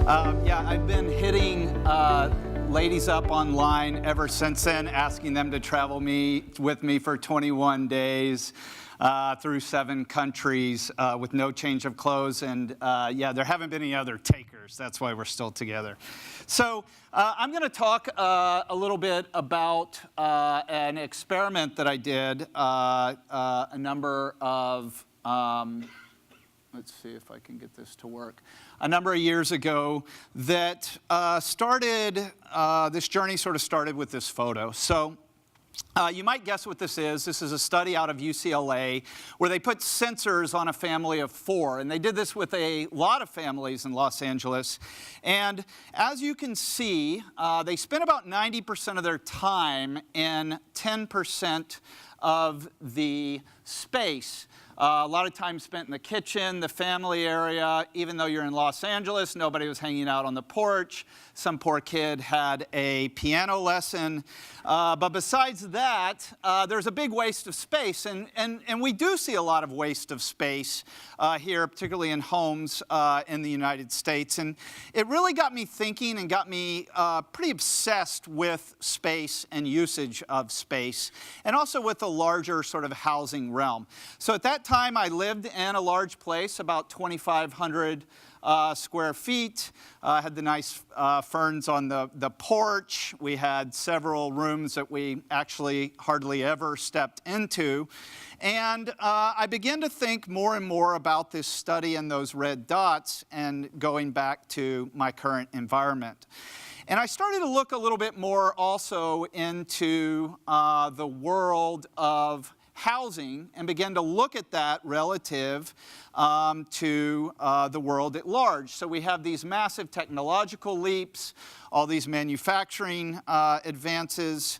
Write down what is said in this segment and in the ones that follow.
Yeah, I've been hitting ladies up online ever since then, asking them to travel with me for 21 days through 7 countries with no change of clothes. And yeah, there haven't been any other takers. That's why we're still together. So I'm going to talk a little bit about an experiment that I did a number of let's see if I can get this to work. A number of years ago that this journey sort of started with this photo. So you might guess what this is. This is a study out of UCLA where they put sensors on a family of 4. And they did this with a lot of families in Los Angeles. And as you can see, they spent about 90% of their time in 10% of the space. A lot of time spent in the kitchen, the family area. Even though you're in Los Angeles, nobody was hanging out on the porch. Some poor kid had a piano lesson. But besides that, there's a big waste of space. And we do see a lot of waste of space here, particularly in homes in the United States. And it really got me thinking and got me pretty obsessed with space and usage of space, and also with the larger sort of housing realm. So at that time, I lived in a large place, about 2,500 square feet. Had the nice ferns on the porch. We had several rooms that we actually hardly ever stepped into. And I began to think more and more about this study and those red dots and going back to my current environment. And I started to look a little bit more also into the world of housing and began to look at that relative to the world at large. So we have these massive technological leaps, all these manufacturing advances.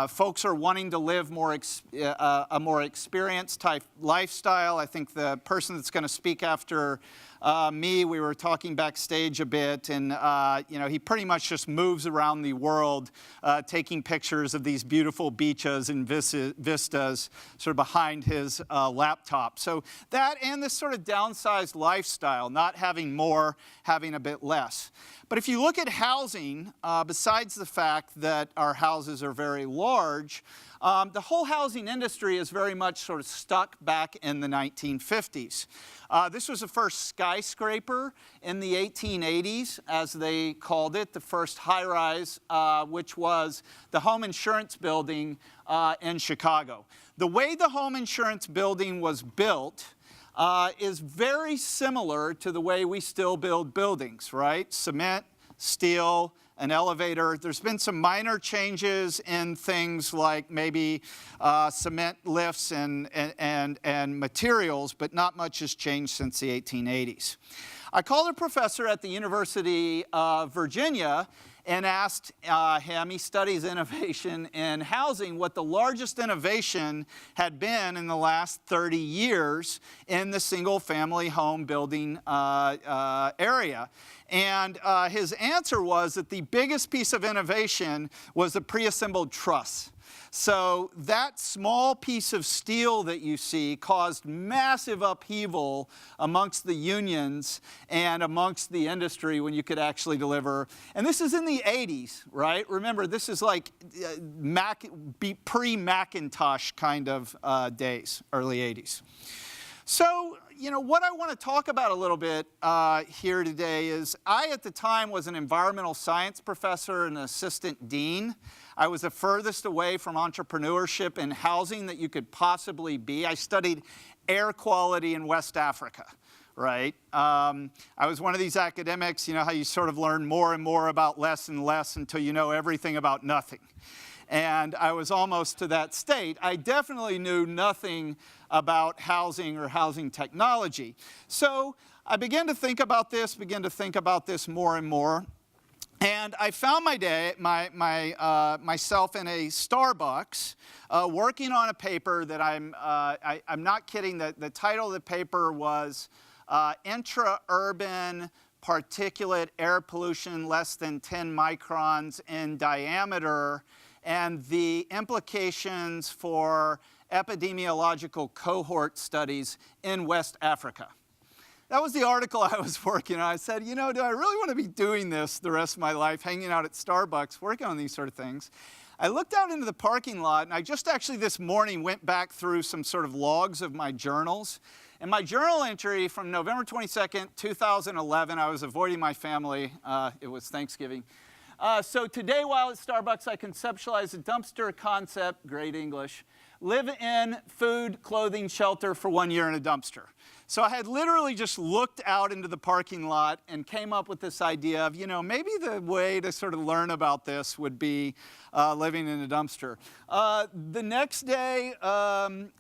Folks are wanting to live a more experienced type lifestyle. I think the person that's going to speak after me, we were talking backstage a bit, and he pretty much just moves around the world taking pictures of these beautiful beaches and vistas sort of behind his laptop. So that and this sort of downsized lifestyle, not having more, having a bit less. But if you look at housing, besides the fact that our houses are very large, the whole housing industry is very much sort of stuck back in the 1950s. This was the first skyscraper in the 1880s, as they called it, the first high-rise, which was the home insurance building in Chicago. The way the home insurance building was built is very similar to the way we still build buildings, right? Cement, steel, an elevator. There's been some minor changes in things like maybe cement lifts and materials, but not much has changed since the 1880s. I called a professor at the University of Virginia and asked him, he studies innovation in housing, what the largest innovation had been in the last 30 years in the single-family home building area. And his answer was that the biggest piece of innovation was the pre-assembled truss. So that small piece of steel that you see caused massive upheaval amongst the unions and amongst the industry when you could actually deliver. And this is in the 80s, right? Remember, this is like pre-Macintosh kind of days, early 80s. So, what I want to talk about a little bit here today is I, at the time, was an environmental science professor and an assistant dean. I was the furthest away from entrepreneurship and housing that you could possibly be. I studied air quality in West Africa, right? I was one of these academics, how you sort of learn more and more about less and less until you know everything about nothing. And I was almost to that state. I definitely knew nothing about housing or housing technology. So I began to think about this more and more. And I found myself in a Starbucks working on a paper that I'm not kidding, the title of the paper was Intra-Urban Particulate Air Pollution Less than 10 Microns in Diameter and the Implications for Epidemiological Cohort Studies in West Africa. that was the article I was working on. I said, you know, do I really want to be doing this the rest of my life, hanging out at Starbucks, working on these sort of things? I looked out into the parking lot, and I just actually this morning went back through some sort of logs of my journals. And my journal entry from November 22nd, 2011, I was avoiding my family. It was Thanksgiving. So today, while at Starbucks, I conceptualized a dumpster concept, great English, live in food, clothing, shelter for 1 year in a dumpster. So I had literally just looked out into the parking lot and came up with this idea of, you know, maybe the way to sort of learn about this would be living in a dumpster. The next day,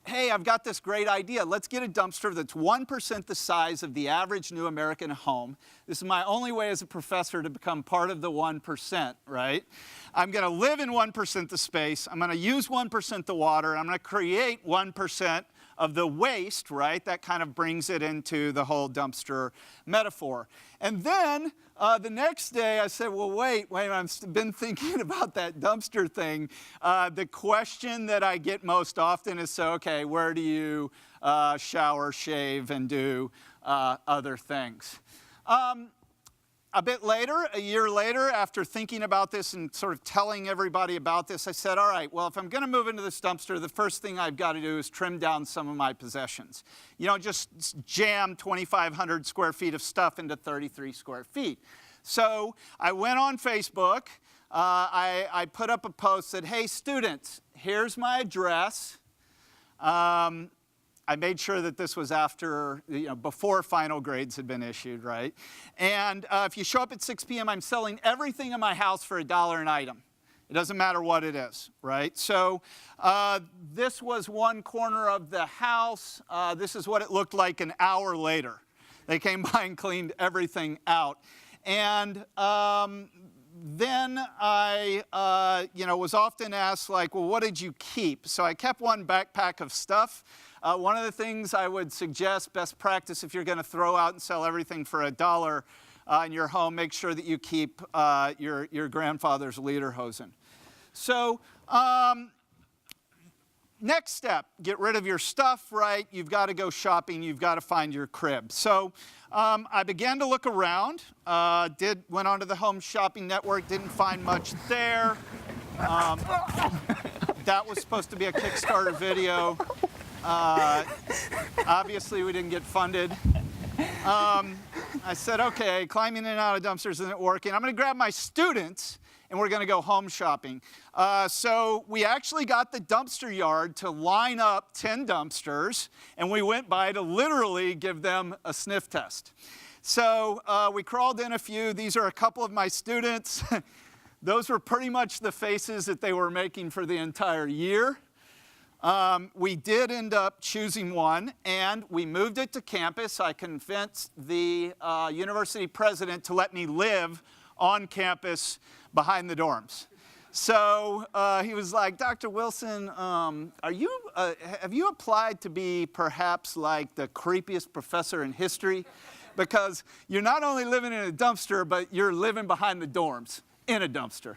hey, I've got this great idea. Let's get a dumpster that's 1% the size of the average new American home. This is my only way as a professor to become part of the 1%, right? I'm going to live in 1% the space. I'm going to use 1% the water. I'm going to create 1% of the waste, right? That kind of brings it into the whole dumpster metaphor. And then the next day I said, well, wait, I've been thinking about that dumpster thing. The question that I get most often is, so, okay, where do you shower, shave, and do other things? A bit later, a year later, after thinking about this and sort of telling everybody about this, I said, all right, well, if I'm going to move into this dumpster, the first thing I've got to do is trim down some of my possessions. You know, just jam 2,500 square feet of stuff into 33 square feet. So I went on Facebook. I put up a post that, hey, students, here's my address. I made sure that this was after, you know, before final grades had been issued, right? And if you show up at 6 p.m., I'm selling everything in my house for $1 an item. It doesn't matter what it is, right? So this was one corner of the house. This is what it looked like an hour later. They came by and cleaned everything out. And then I, you know, was often asked, like, well, what did you keep? So I kept one backpack of stuff. One of the things I would suggest, best practice, if you're going to throw out and sell everything for $1 in your home, make sure that you keep your grandfather's lederhosen. So next step, get rid of your stuff, right? You've got to go shopping. You've got to find your crib. So I began to look around, went onto the Home Shopping Network, didn't find much there. That was supposed to be a Kickstarter video. Obviously, we didn't get funded. I said, okay, climbing in and out of dumpsters isn't working. I'm going to grab my students, and we're going to go home shopping. So we actually got the dumpster yard to line up 10 dumpsters, and we went by to literally give them a sniff test. So we crawled in a few. These are a couple of my students. Those were pretty much the faces that they were making for the entire year. We did end up choosing one, and we moved it to campus. I convinced the university president to let me live on campus behind the dorms. So he was like, Dr. Wilson, have you applied to be perhaps like the creepiest professor in history? Because you're not only living in a dumpster, but you're living behind the dorms in a dumpster.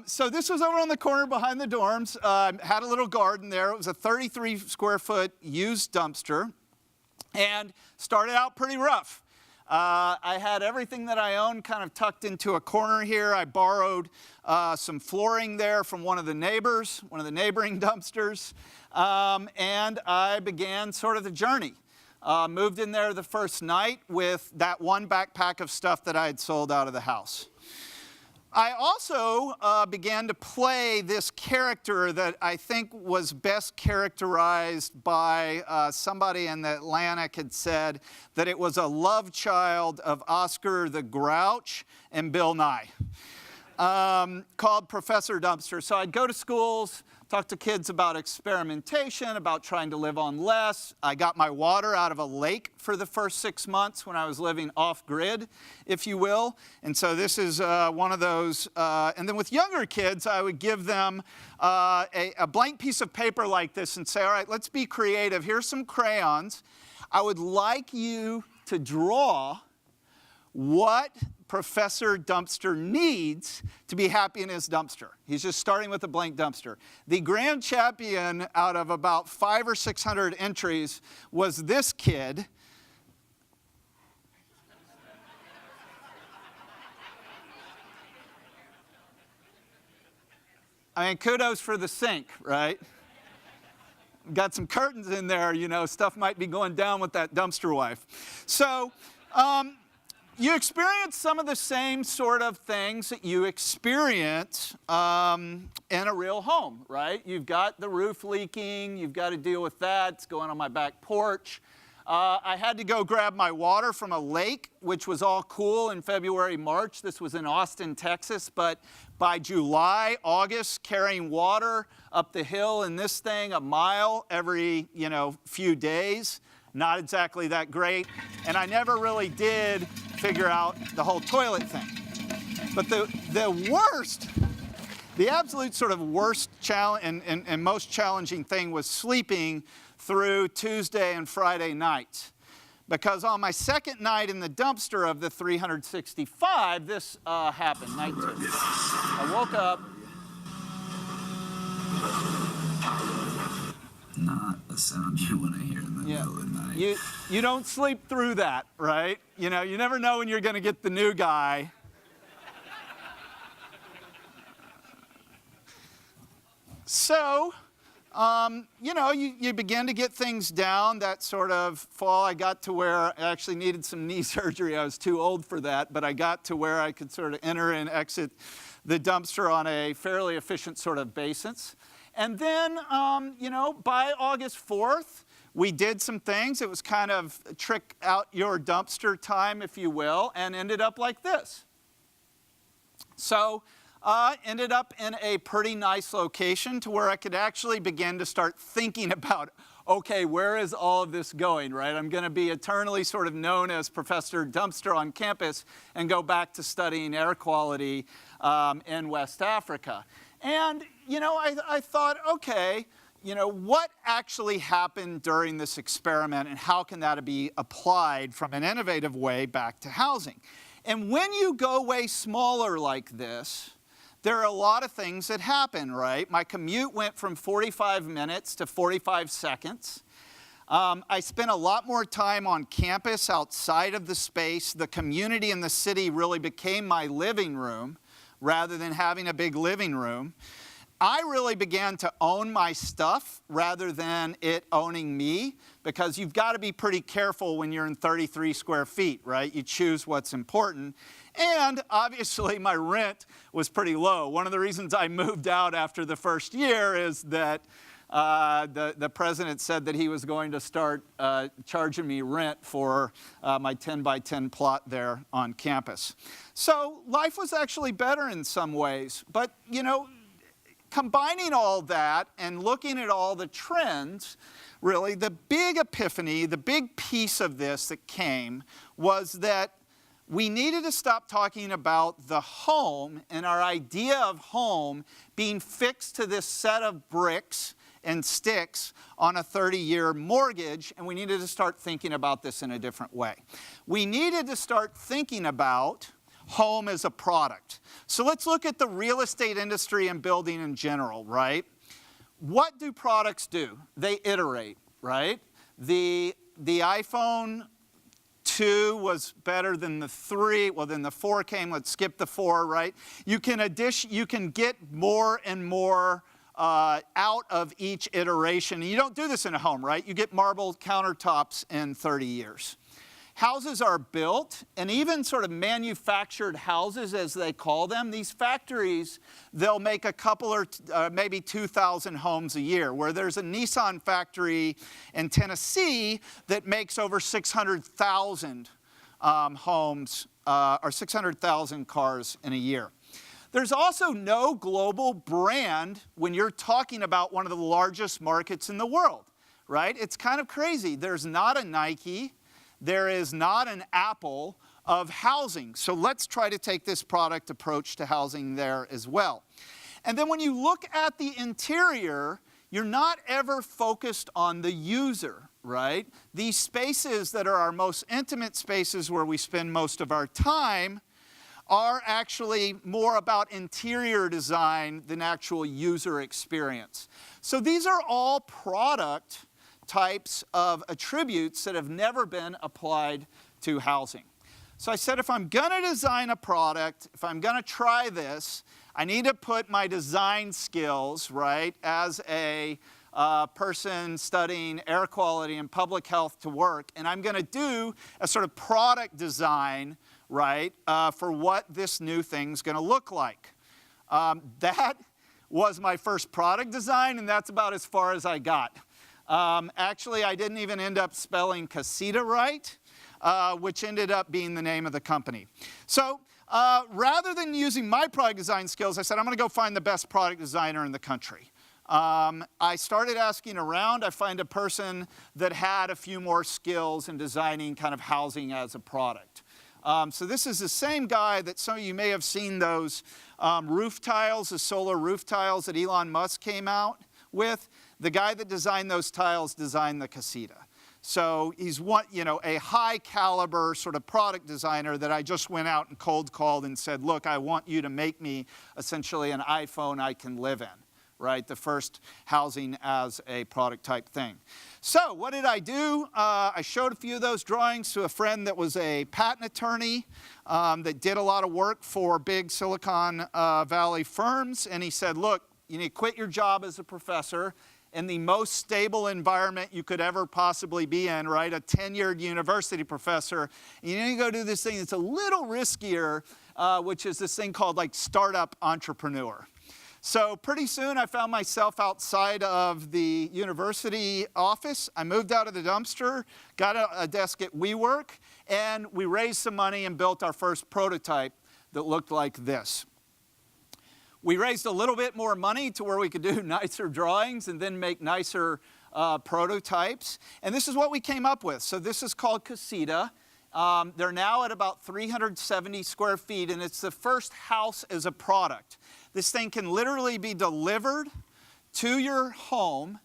So this was over on the corner behind the dorms. Had a little garden there. It was a 33 square foot used dumpster and started out pretty rough. I had everything that I owned kind of tucked into a corner here. I borrowed some flooring there from one of the neighbors, one of the neighboring dumpsters, and I began sort of the journey. Moved in there the first night with that one backpack of stuff that I had sold out of the house. I also began to play this character that I think was best characterized by somebody in the Atlantic had said that it was a love child of Oscar the Grouch and Bill Nye, called Professor Dumpster. So I'd go to schools, talk to kids about experimentation, about trying to live on less. I got my water out of a lake for the first 6 months when I was living off-grid, if you will. And so this is one of those. And then with younger kids, I would give them a blank piece of paper like this and say, all right, let's be creative. Here's some crayons. I would like you to draw what Professor Dumpster needs to be happy in his dumpster. He's just starting with a blank dumpster. The grand champion out of about 500 or 600 entries was this kid. I mean, kudos for the sink, right? Got some curtains in there, you know, stuff might be going down with that dumpster wife. So you experience some of the same sort of things that you experience in a real home, right? You've got the roof leaking, you've got to deal with that, it's going on my back porch. I had to go grab my water from a lake, which was all cool in February, March. This was in Austin, Texas, but by July, August, carrying water up the hill in this thing a mile every, you know, few days, not exactly that great. And I never really did figure out the whole toilet thing. But the worst, the absolute sort of worst challenge and most challenging thing was sleeping through Tuesday and Friday nights. Because on my second night in the dumpster of the 365, this happened, night 2. I woke up. Not a sound you want to hear in the middle of the night. You don't sleep through that, right? You know, you never know when you're going to get the new guy. So, you know, you begin to get things down. That sort of fall, I got to where I actually needed some knee surgery. I was too old for that, but I got to where I could sort of enter and exit the dumpster on a fairly efficient sort of basis. And then, you know, by August 4th, we did some things. It was kind of trick out your dumpster time, if you will, and ended up like this. So, ended up in a pretty nice location to where I could actually begin to start thinking about, okay, where is all of this going, right? I'm going to be eternally sort of known as Professor Dumpster on campus and go back to studying air quality in West Africa. And, you know, I thought, okay, you know, what actually happened during this experiment and how can that be applied from an innovative way back to housing? And when you go way smaller like this, there are a lot of things that happen, right? My commute went from 45 minutes to 45 seconds. I spent a lot more time on campus outside of the space. The community in the city really became my living room rather than having a big living room. I really began to own my stuff rather than it owning me, because you've got to be pretty careful when you're in 33 square feet, right? You choose what's important. And obviously my rent was pretty low. One of the reasons I moved out after the first year is that the president said that he was going to start charging me rent for my 10 by 10 plot there on campus. So life was actually better in some ways. But, you know, combining all that and looking at all the trends, really the big epiphany, the big piece of this that came was that we needed to stop talking about the home and our idea of home being fixed to this set of bricks and sticks on a 30-year mortgage, and we needed to start thinking about this in a different way. We needed to start thinking about home as a product. So let's look at the real estate industry and building in general, right? What do products do? They iterate, right? The iPhone 2 was better than the 3. Well, then the 4 came. Let's skip the 4, right? You can get more and more out of each iteration. And you don't do this in a home, right? You get marble countertops in 30 years. Houses are built, and even sort of manufactured houses, as they call them, these factories, they'll make a couple or maybe 2,000 homes a year, where there's a Nissan factory in Tennessee that makes over 600,000 homes or 600,000 cars in a year. There's also no global brand when you're talking about one of the largest markets in the world, right? It's kind of crazy. There's not a Nike. There is not an Apple of housing. So let's try to take this product approach to housing there as well. And then when you look at the interior, you're not ever focused on the user, right? These spaces that are our most intimate spaces where we spend most of our time are actually more about interior design than actual user experience. So these are all product types of attributes that have never been applied to housing. So I said, if I'm going to design a product, if I'm going to try this, I need to put my design skills, right, as a person studying air quality and public health to work. And I'm going to do a sort of product design, right, for what this new thing's going to look like. That was my first product design, and that's about as far as I got. Actually, I didn't even end up spelling casita right, which ended up being the name of the company. So rather than using my product design skills, I said, I'm going to go find the best product designer in the country. I started asking around. I find a person that had a few more skills in designing kind of housing as a product. So this is the same guy that some of you may have seen those roof tiles, the solar roof tiles that Elon Musk came out with. The guy that designed those tiles designed the casita. So he's a high caliber sort of product designer that I just went out and cold called and said, look, I want you to make me essentially an iPhone I can live in. Right, the first housing as a product type thing. So what did I do? I showed a few of those drawings to a friend that was a patent attorney that did a lot of work for big Silicon Valley firms. And he said, look, you need to quit your job as a professor in the most stable environment you could ever possibly be in, right? A tenured university professor. And you need to go do this thing that's a little riskier, which is this thing called like startup entrepreneur. So pretty soon I found myself outside of the university office. I moved out of the dumpster, got a desk at WeWork, and we raised some money and built our first prototype that looked like this. We raised a little bit more money to where we could do nicer drawings and then make nicer prototypes. And this is what we came up with. So this is called Casita. They're now at about 370 square feet, and it's the first house as a product. This thing can literally be delivered to your home,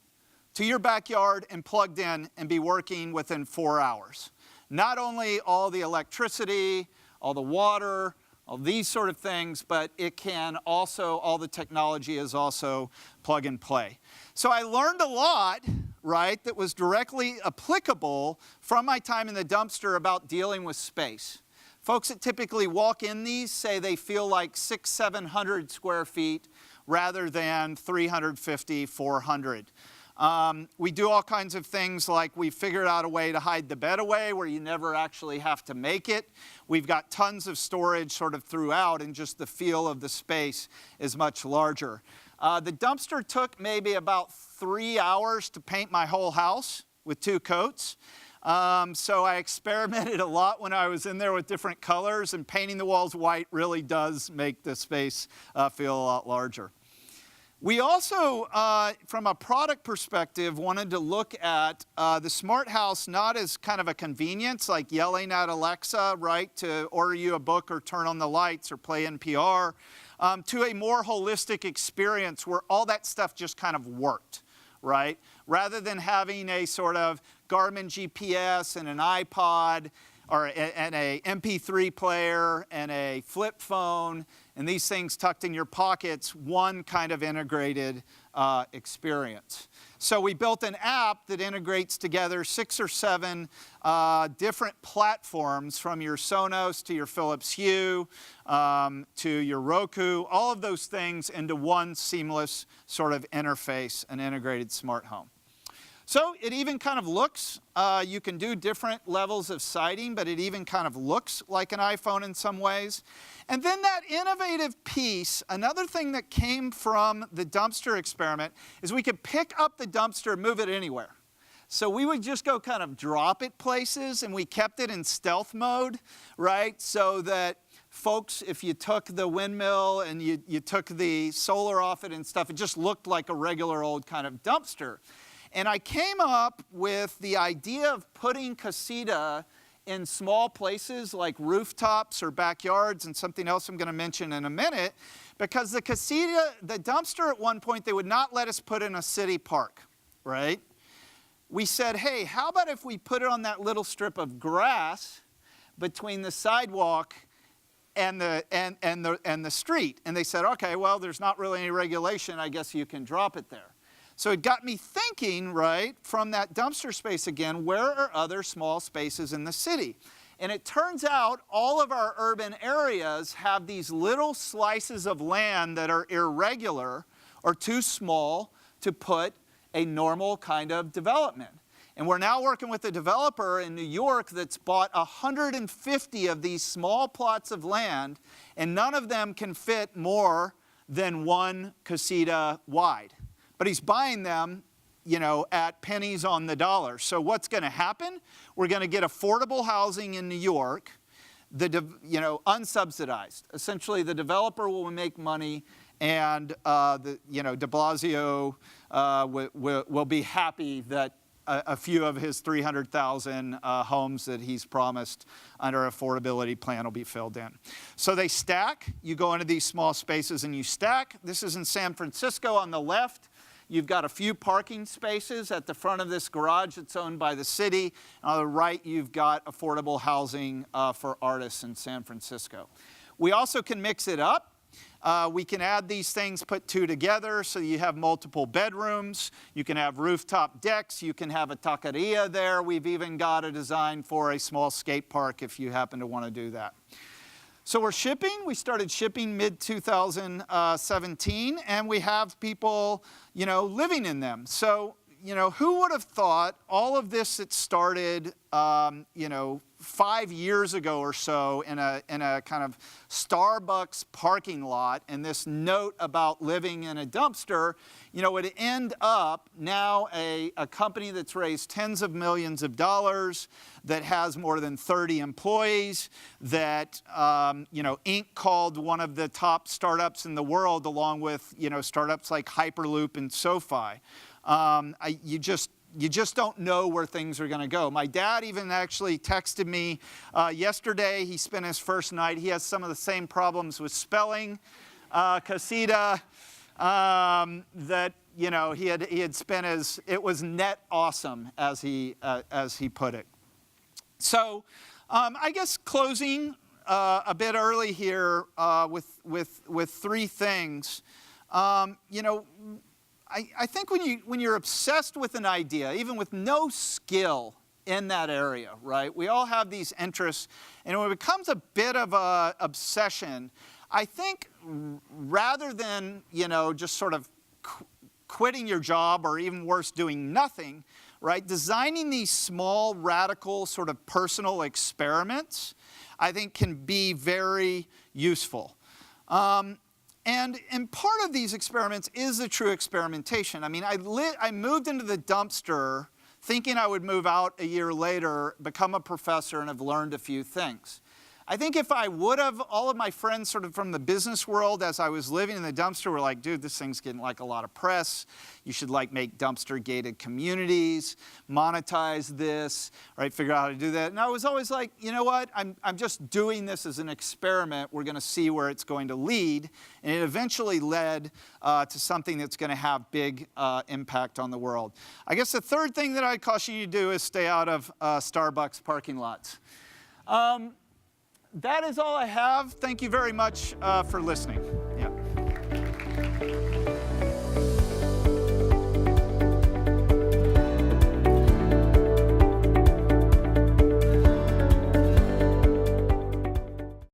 to your backyard, and plugged in and be working within 4 hours. Not only all the electricity, all the water, all these sort of things, but it can also, all the technology is also plug and play. So I learned a lot, right, that was directly applicable from my time in the dumpster about dealing with space. Folks that typically walk in these say they feel like 600-700 square feet rather than 350, 400. We do all kinds of things like we figured out a way to hide the bed away where you never actually have to make it. We've got tons of storage sort of throughout, and just the feel of the space is much larger. The dumpster took maybe about 3 hours to paint my whole house with 2 coats. So I experimented a lot when I was in there with different colors, and painting the walls white really does make the space feel a lot larger. We also, from a product perspective, wanted to look at the smart house not as kind of a convenience, like yelling at Alexa, right, to order you a book or turn on the lights or play NPR, to a more holistic experience where all that stuff just kind of worked, right? Rather than having a sort of Garmin GPS and an iPod and a MP3 player and a flip phone and these things tucked in your pockets, one kind of integrated experience. So we built an app that integrates together 6 or 7 different platforms, from your Sonos to your Philips Hue to your Roku, all of those things into one seamless sort of interface, an integrated smart home. So it even kind of looks, you can do different levels of sighting, but it even kind of looks like an iPhone in some ways. And then that innovative piece, another thing that came from the dumpster experiment, is we could pick up the dumpster and move it anywhere. So we would just go kind of drop it places, and we kept it in stealth mode, right? So that folks, if you took the windmill and you took the solar off it and stuff, it just looked like a regular old kind of dumpster. And I came up with the idea of putting Casita in small places like rooftops or backyards, and something else I'm going to mention in a minute, because the Casita, the dumpster at one point, they would not let us put in a city park, right? We said, hey, how about if we put it on that little strip of grass between the sidewalk and the street? And they said, okay, well, there's not really any regulation. I guess you can drop it there. So it got me thinking, right, from that dumpster space again, where are other small spaces in the city? And it turns out all of our urban areas have these little slices of land that are irregular or too small to put a normal kind of development. And we're now working with a developer in New York that's bought 150 of these small plots of land, and none of them can fit more than one casita wide. But he's buying them, you know, at pennies on the dollar. So what's going to happen? We're going to get affordable housing in New York, unsubsidized. Essentially, the developer will make money, and de Blasio will be happy that a few of his 300,000 homes that he's promised under affordability plan will be filled in. So they stack. You go into these small spaces and you stack. This is in San Francisco on the left. You've got a few parking spaces at the front of this garage that's owned by the city. On the right, you've got affordable housing for artists in San Francisco. We also can mix it up. We can add these things, put two together, so you have multiple bedrooms. You can have rooftop decks. You can have a taqueria there. We've even got a design for a small skate park if you happen to want to do that. So we're shipping. We started shipping mid-2017, and we have people, living in them. So, who would have thought all of this that started, 5 years ago or so in a kind of Starbucks parking lot, and this note about living in a dumpster, would end up now a company that's raised tens of millions of dollars, that has more than 30 employees, that Inc. called one of the top startups in the world, along with startups like Hyperloop and SoFi. You just don't know where things are going to go. My dad even actually texted me yesterday. He spent his first night. He has some of the same problems with spelling casita that he had spent his. It was net awesome, as he put it. So I guess closing a bit early here with three things. I think when you're obsessed with an idea, even with no skill in that area, right? We all have these interests, and when it becomes a bit of an obsession, I think rather than just sort of quitting your job, or even worse, doing nothing, right? Designing these small, radical, sort of personal experiments, I think can be very useful. And part of these experiments is a true experimentation. I mean, I moved into the dumpster thinking I would move out a year later, become a professor, and have learned a few things. I think if I would have, all of my friends sort of from the business world as I was living in the dumpster were like, dude, this thing's getting like a lot of press. You should make dumpster gated communities, monetize this, right? Figure out how to do that. And I was always like, you know what? I'm just doing this as an experiment. We're going to see where it's going to lead. And it eventually led to something that's going to have big impact on the world. I guess the third thing that I'd caution you to do is stay out of Starbucks parking lots. That is all I have. Thank you very much for listening.